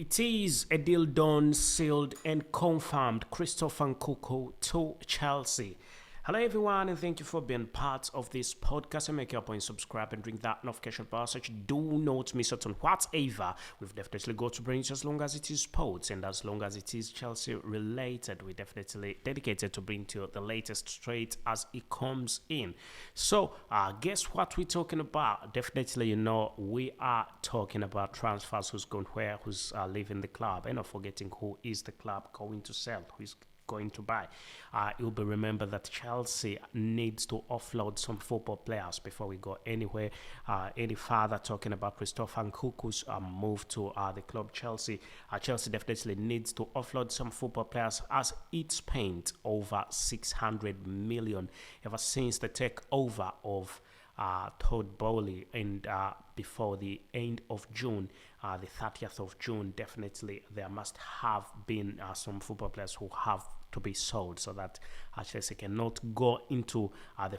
It is a deal done, sealed, and confirmed. Christopher Nkunku to Chelsea. Hello, everyone, and thank you for being part of this podcast. And make your point, subscribe, and ring that notification bell so you do not miss out on whatever we've definitely got to bring, as long as it is sports and as long as it is Chelsea related. We're definitely dedicated to bring to you the latest straight as it comes in. So, guess what we're talking about? Definitely, we are talking about transfers, who's going where, who's leaving the club, and not forgetting who is the club going to sell, who is going to buy. It will be remembered that Chelsea needs to offload some football players before we go anywhere any further. Talking about Christopher Nkunku's move to the club Chelsea. Chelsea definitely needs to offload some football players as it spent over 600 million ever since the takeover of Todd Bowley, and before the end of June, the 30th of June, definitely there must have been some football players who have to be sold so that Chelsea cannot go into the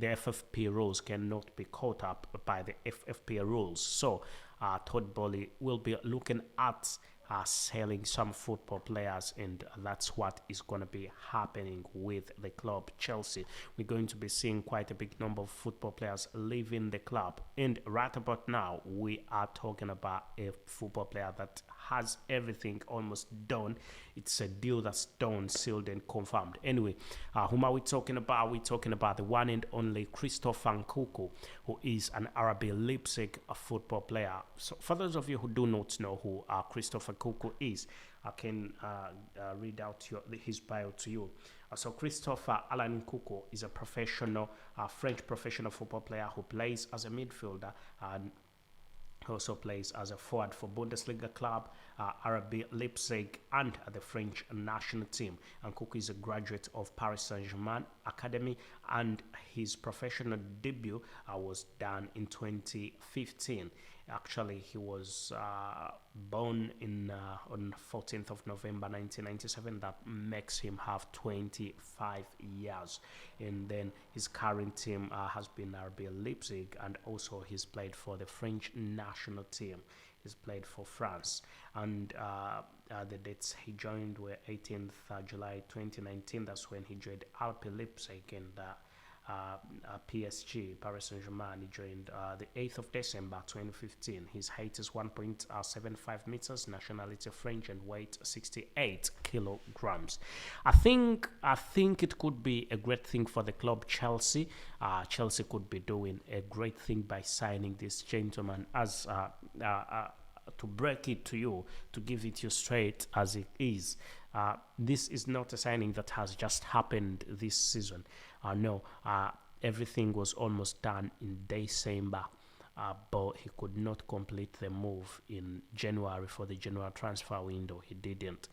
FFP rules, cannot be caught up by the FFP rules. So Todd Bowley will be looking at selling some football players, and that's what is going to be happening with the club Chelsea. We're going to be seeing quite a big number of football players leaving the club, and right about now we are talking about a football player that has everything almost done. It's a deal that's done, sealed, and confirmed. Anyway, whom are we talking about? We're talking about the one and only Christopher Nkunku, who is an RB Leipzig football player. So for those of you who do not know who Christopher Nkunku is, I can read out his bio to you. So Christopher Alan Nkunku is a professional, French professional football player who plays as a midfielder and also plays as a forward for Bundesliga club RB Leipzig and the French national team. Nkunku is a graduate of Paris Saint-Germain Academy, and his professional debut was done in 2015. Actually, he was born on 14th of November 1997. That makes him have 25 years. And then his current team has been RB Leipzig, and also he's played for the French national team. He's played for France. And the dates he joined were 18th July 2019. That's when he joined RB Leipzig, and PSG, Paris Saint-Germain. He joined the 8th of December 2015. His height is 1.75 meters, nationality French, and weight 68 kilograms. I think it could be a great thing for the club Chelsea. Chelsea could be doing a great thing by signing this gentleman, as to break it to you, to give it you straight as it is. This is not a signing that has just happened this season. No, everything was almost done in December, but he could not complete the move in January for the January transfer window. He didn't.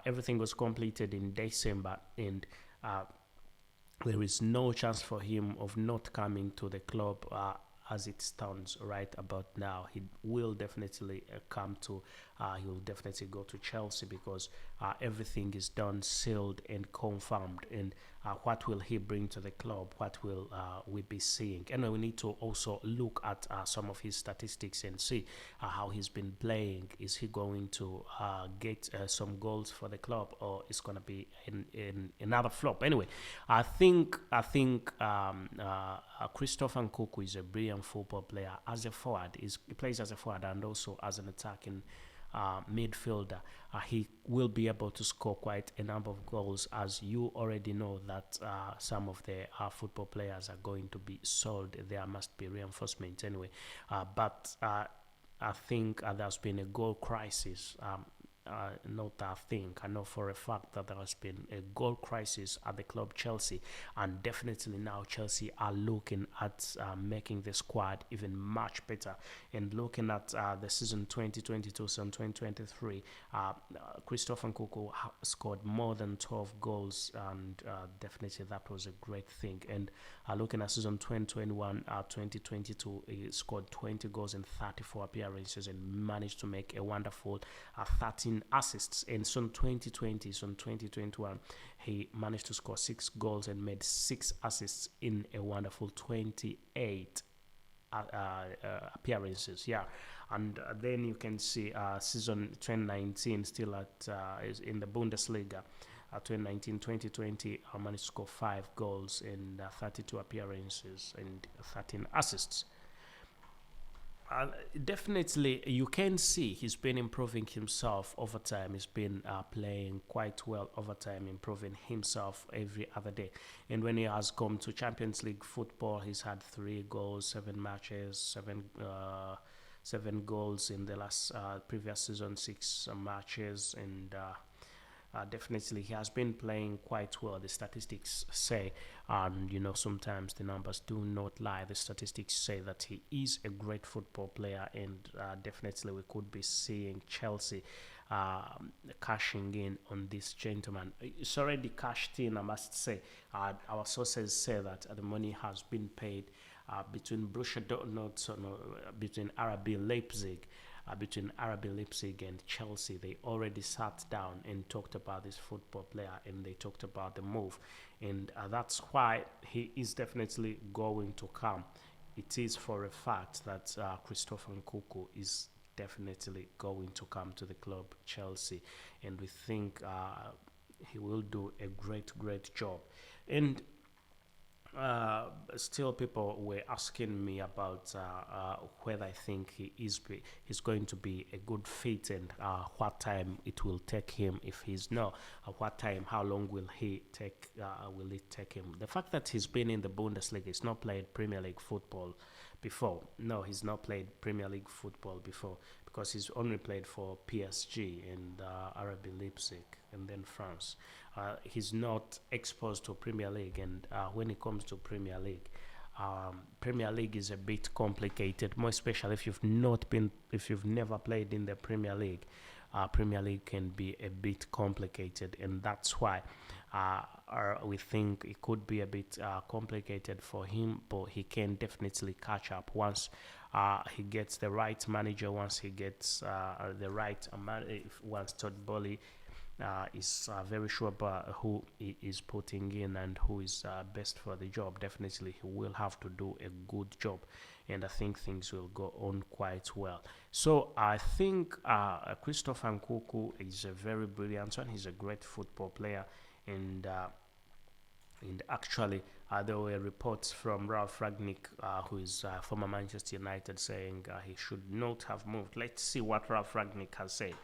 Everything was completed in December, and there is no chance for him of not coming to the club as it stands right about now. He will definitely he will definitely go to Chelsea, because everything is done, sealed, and confirmed. And what will he bring to the club? What will we be seeing? And we need to also look at some of his statistics and see how he's been playing. Is he going to get some goals for the club, or is going to be in another flop? Anyway, I think Christopher Nkunku is a brilliant football player. As a forward, he plays as a forward and also as an attacking midfielder. He will be able to score quite a number of goals, as you already know that some of the football players are going to be sold. There must be reinforcement anyway. But I think there's been a goal crisis. Not that I think. I know for a fact that there has been a goal crisis at the club Chelsea, and definitely now Chelsea are looking at making the squad even much better, and looking at the season 2022, season 2023. Christopher Nkunku scored more than 12 goals, and definitely that was a great thing. And looking at season 2021, 2022, he scored 20 goals in 34 appearances and managed to make a wonderful 13 assists. In season 2020, season 2021, he managed to score 6 goals and made 6 assists in a wonderful 28 appearances. Yeah, And then you can see season 2019 still is in the Bundesliga. 2019-2020, managed to score 5 goals in 32 appearances and 13 assists. Definitely, you can see he's been improving himself over time. He's been playing quite well over time, improving himself every other day. And when he has come to Champions League football, he's had 3 goals, 7 matches, 7 goals in the last previous season, 6 matches, and definitely he has been playing quite well, the statistics say, and sometimes the numbers do not lie. The statistics say that he is a great football player, and definitely we could be seeing Chelsea cashing in on this gentleman. It's already cashed in, I must say. Our sources say that the money has been paid between Borussia Dortmund, between RB Leipzig, and Chelsea. They already sat down and talked about this football player, and they talked about the move, and that's why he is definitely going to come. It is for a fact that Christopher Nkunku is definitely going to come to the club Chelsea, and we think he will do a great job. And still people were asking me about whether I think he's going to be a good fit, and what time it will take him. If he's not, what time, how long will it take him? The fact that he's been in the Bundesliga, he's not played Premier League football before. No, he's not played Premier League football before, because he's only played for PSG and RB Leipzig and then France. He's not exposed to Premier League, and when it comes to Premier League is a bit complicated, more especially if you've never played in the Premier League. Premier League can be a bit complicated, and that's why we think it could be a bit complicated for him, but he can definitely catch up once he gets the right manager, once he gets the right once Todd Boehly is very sure about who he is putting in and who is best for the job. Definitely he will have to do a good job, and I think things will go on quite well. So I think Christopher Nkunku is a very brilliant one. He's a great football player, and actually, there were reports from Ralph Rangnick, who is former Manchester United, saying he should not have moved. Let's see what Ralph Rangnick has said,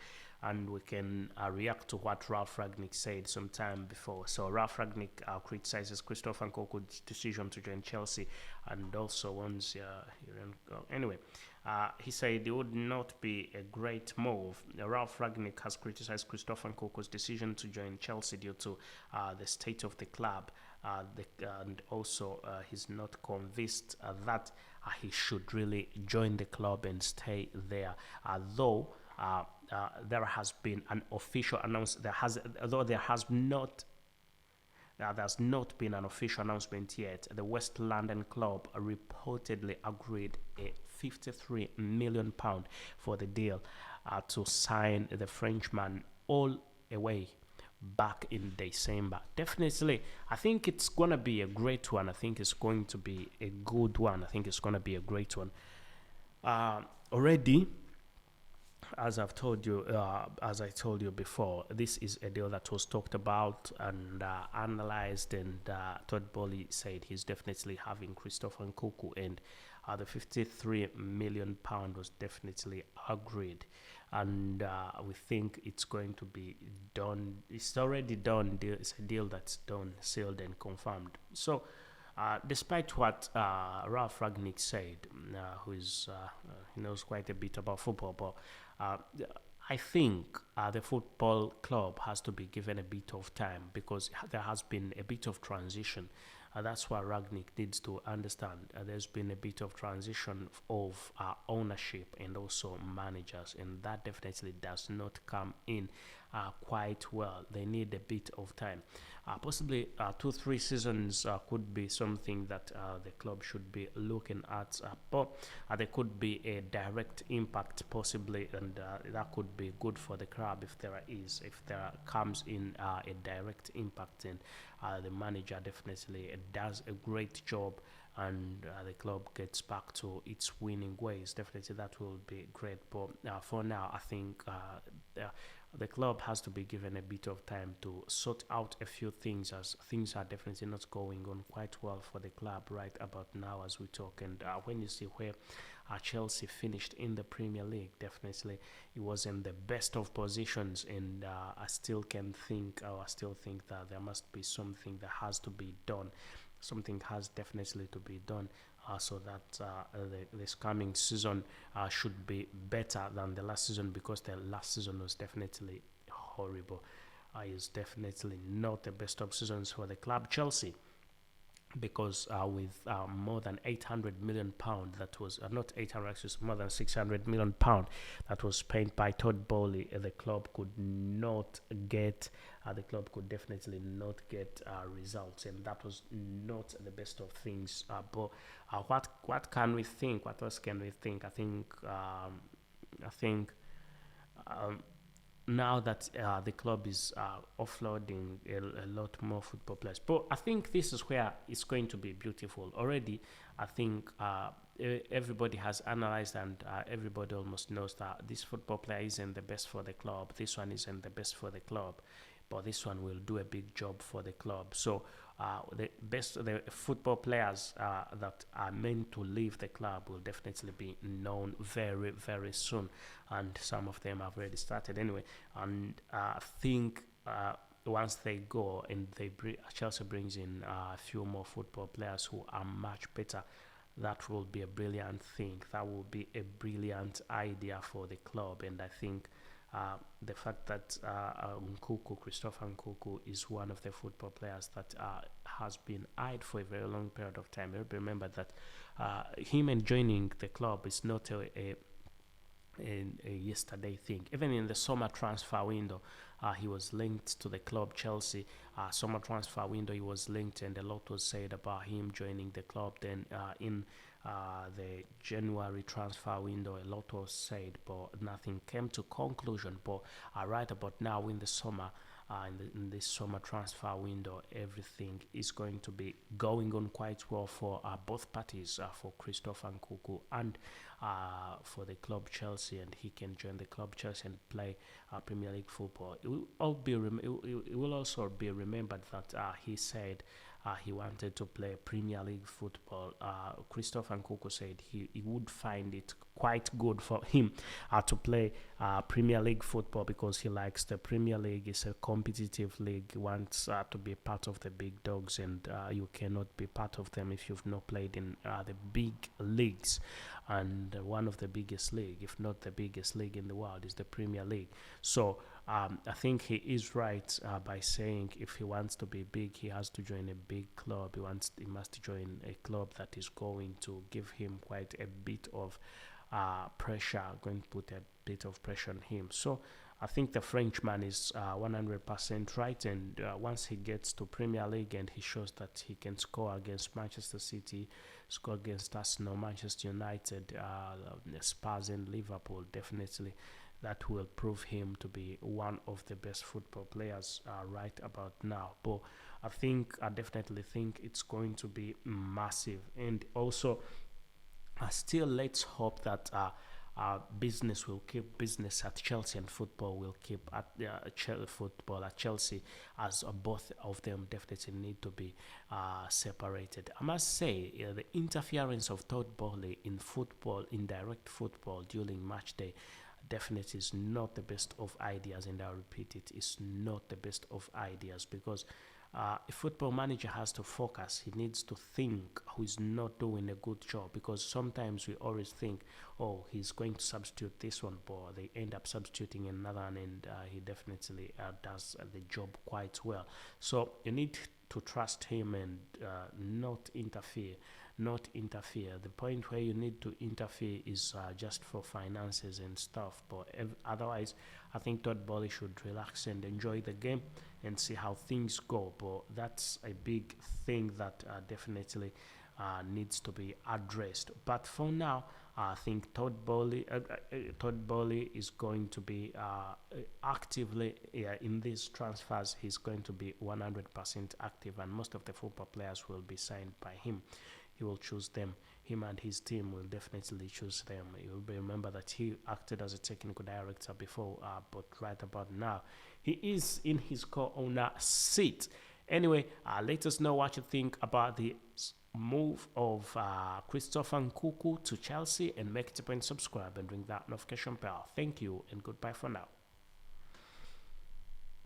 and we can react to what Ralph Rangnick said some time before. So Ralph Rangnick criticizes Christopher Nkunku's decision to join Chelsea, and also wants anyway. He said it would not be a great move. Ralph Rangnick has criticized Christopher Nkunku's decision to join Chelsea due to the state of the club, and also he's not convinced that he should really join the club and stay there. Though there has been an official announcement, there's not been an official announcement yet. The West London club reportedly agreed a £53 million for the deal to sign the Frenchman all the way back in December. Definitely, I think it's going to be a great one. I think it's going to be a good one. I think it's going to be a great one. Already, as I told you before, this is a deal that was talked about and analyzed, and Todd Boehly said he's definitely having Christopher Nkunku, and the £53 million was definitely agreed, and we think it's going to be done. It's already done. It's a deal that's done, sealed, and confirmed. So, despite what Ralph Rangnick said, who knows quite a bit about football, but I think the football club has to be given a bit of time, because there has been a bit of transition. That's what Rangnick needs to understand. There's been a bit of transition of ownership and also managers, and that definitely does not come in quite well. They need a bit of time. Possibly 2-3 seasons could be something that the club should be looking at, but there could be a direct impact possibly, and that could be good for the club if there comes in a direct impact, and the manager definitely does a great job and the club gets back to its winning ways. Definitely, that will be great. But for now, I think the club has to be given a bit of time to sort out a few things, as things are definitely not going on quite well for the club right about now as we talk. And when you see where Chelsea finished in the Premier League, definitely it was in the best of positions, and I still think that there must be something that has to be done. Something has definitely to be done, so that this coming season should be better than the last season, because the last season was definitely horrible. It's definitely not the best of seasons for the club Chelsea, because with more than 800 million pound, that was not 800, actually more than 600 million pound that was spent by Todd Bowley, the club could not get the club could definitely not get results, and that was not the best of things. But what can we think? What else can we think? I think um, now that the club is offloading a lot more football players. But I think this is where it's going to be beautiful. Already, I think everybody has analyzed, and everybody almost knows that this football player isn't the best for the club. This one isn't the best for the club, but this one will do a big job for the club. So the football players that are meant to leave the club will definitely be known very, very soon, and some of them have already started anyway. And I think once they go and Chelsea brings in a few more football players who are much better, that will be a brilliant thing. That will be a brilliant idea for the club, and I think the fact that Christopher Nkunku, is one of the football players that has been eyed for a very long period of time. Remember that him and joining the club is not a yesterday thing. Even in the summer transfer window, he was linked to the club Chelsea. Summer transfer window, he was linked, and a lot was said about him joining the club. Then in the January transfer window, a lot was said, but nothing came to conclusion. But right about now in the summer, in this summer transfer window, everything is going to be going on quite well for both parties, for Christopher Nkunku and for the club Chelsea, and he can join the club Chelsea and play Premier League football. It will also be remembered that he said he wanted to play Premier League football. Christopher Nkunku said he would find it quite good for him to play Premier League football, because he likes the Premier League. It's a competitive league. He wants to be part of the big dogs, and you cannot be part of them if you've not played in the big leagues. And one of the biggest league, if not the biggest league in the world, is the Premier League. So I think he is right by saying if he wants to be big, he has to join a big club. He must join a club that is going to give him quite a bit of pressure, going to put a bit of pressure on him. So I think the Frenchman is 100% right, and once he gets to Premier League and he shows that he can score against Manchester City, score against Arsenal, Manchester United, Spurs and Liverpool, definitely that will prove him to be one of the best football players right about now. But I definitely think it's going to be massive. And also, still, let's hope that business will keep business at Chelsea, and football will keep at football at Chelsea, as both of them definitely need to be separated. I must say, the interference of Todd Bowley in football, in direct football during match day, definitely is not the best of ideas, and I'll repeat it, is not the best of ideas, because a football manager has to focus. He needs to think who is not doing a good job, because sometimes we always think, oh, he's going to substitute this one, but they end up substituting another one, and he definitely does the job quite well. So you need to trust him and not interfere. The point where you need to interfere is just for finances and stuff, but otherwise I think Todd Bowley should relax and enjoy the game and see how things go. But that's a big thing that definitely needs to be addressed. But for now, I think Todd Bowley is going to be actively in these transfers. He's going to be 100% active, and most of the football players will be signed by him. he will choose them. Him and his team will definitely choose them. You'll remember that he acted as a technical director before, but right about now, he is in his co-owner seat. Anyway, let us know what you think about the move of Christopher Nkunku to Chelsea, and make it a point, subscribe and ring that notification bell. Thank you and goodbye for now.